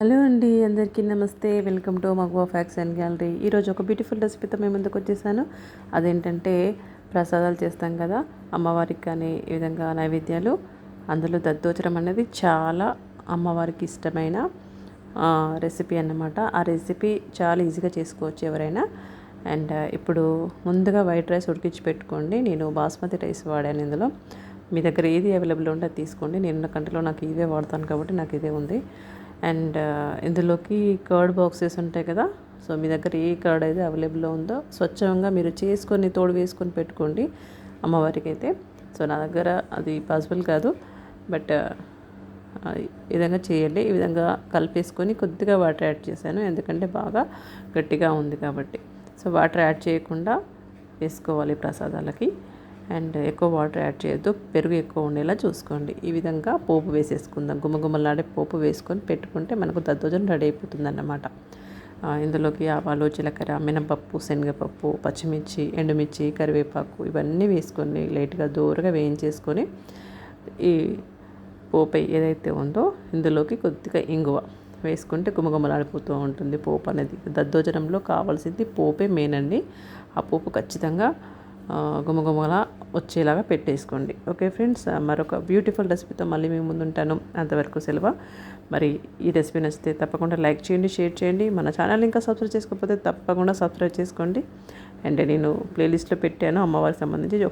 Hello అండి, అందరికీ నమస్తే. Welcome to Maguva facts and gallery. ఈరోజు ఒక బ్యూటిఫుల్ రెసిపీతో మేము ముందుకు వచ్చేసాను. అదేంటంటే ప్రసాదాలు చేస్తాం కదా అమ్మవారికి, కానీ ఈ విధంగా నైవేద్యాలు. అందులో దద్దోజనం అనేది చాలా అమ్మవారికి ఇష్టమైన రెసిపీ అన్నమాట. ఆ రెసిపీ చాలా ఈజీగా చేసుకోవచ్చు ఎవరైనా. అండ్ ఇప్పుడు ముందుగా వైట్ రైస్ ఉడికించి పెట్టుకోండి. నేను బాస్మతి రైస్ వాడాను ఇందులో. మీ దగ్గర ఏది అవైలబుల్ ఉంటే అది తీసుకోండి. నేను కంటిలో నాకు ఇదే వాడతాను కాబట్టి నాకు ఇదే ఉంది. అండ్ ఇందులోకి కర్డ్ బాక్సెస్ ఉంటాయి కదా, సో మీ దగ్గర ఏ కర్డ్ అయితే అవైలబుల్లో ఉందో స్వచ్ఛంగా మీరు చేసుకొని తోడు వేసుకొని పెట్టుకోండి అమ్మవారికి అయితే. సో నా దగ్గర అది పాసిబుల్ కాదు, బట్ ఈ విధంగా చేయండి. ఈ విధంగా కలిపేసుకొని కొద్దిగా వాటర్ యాడ్ చేశాను, ఎందుకంటే బాగా గట్టిగా ఉంది కాబట్టి. సో వాటర్ యాడ్ చేయకుండా వేసుకోవాలి ప్రసాదాలకి. అండ్ ఎక్కువ వాటర్ యాడ్ చేయొద్దు, పెరుగు ఎక్కువ ఉండేలా చూసుకోండి. ఈ విధంగా పోపు వేసేసుకుందాం. గుమ్మగుమ్మలాడే పోపు వేసుకొని పెట్టుకుంటే మనకు దద్దోజనం రెడీ అయిపోతుంది అన్నమాట. ఇందులోకి ఆవాలు, జీలకర్ర, మినపప్పు, శనగపప్పు, పచ్చిమిర్చి, ఎండుమిర్చి, కరివేపాకు ఇవన్నీ వేసుకొని లైట్గా దూరగా వేయించేసుకొని ఈ పోపు ఏదైతే ఉందో ఇందులోకి కొద్దిగా ఇంగువ వేసుకుంటే గుమగుమలాడిపోతూ ఉంటుంది పోపు అనేది. దద్దోజనంలో కావాల్సింది పోపే మెయిన్ అండి. ఆ పోపు ఖచ్చితంగా గుమగుమలా వచ్చేలాగా పెట్టేసుకోండి. ఓకే ఫ్రెండ్స్, మరొక బ్యూటిఫుల్ రెసిపీతో మళ్ళీ మేము ముందుంటాను. అంతవరకు సెలవు. మరి ఈ రెసిపీ నచ్చితే తప్పకుండా లైక్ చేయండి, షేర్ చేయండి. మన ఛానల్ ఇంకా సబ్స్క్రైబ్ చేసుకోకపోతే తప్పకుండా సబ్స్క్రైబ్ చేసుకోండి. అండ్ నేను ప్లేలిస్ట్లో పెట్టాను అమ్మవారికి సంబంధించి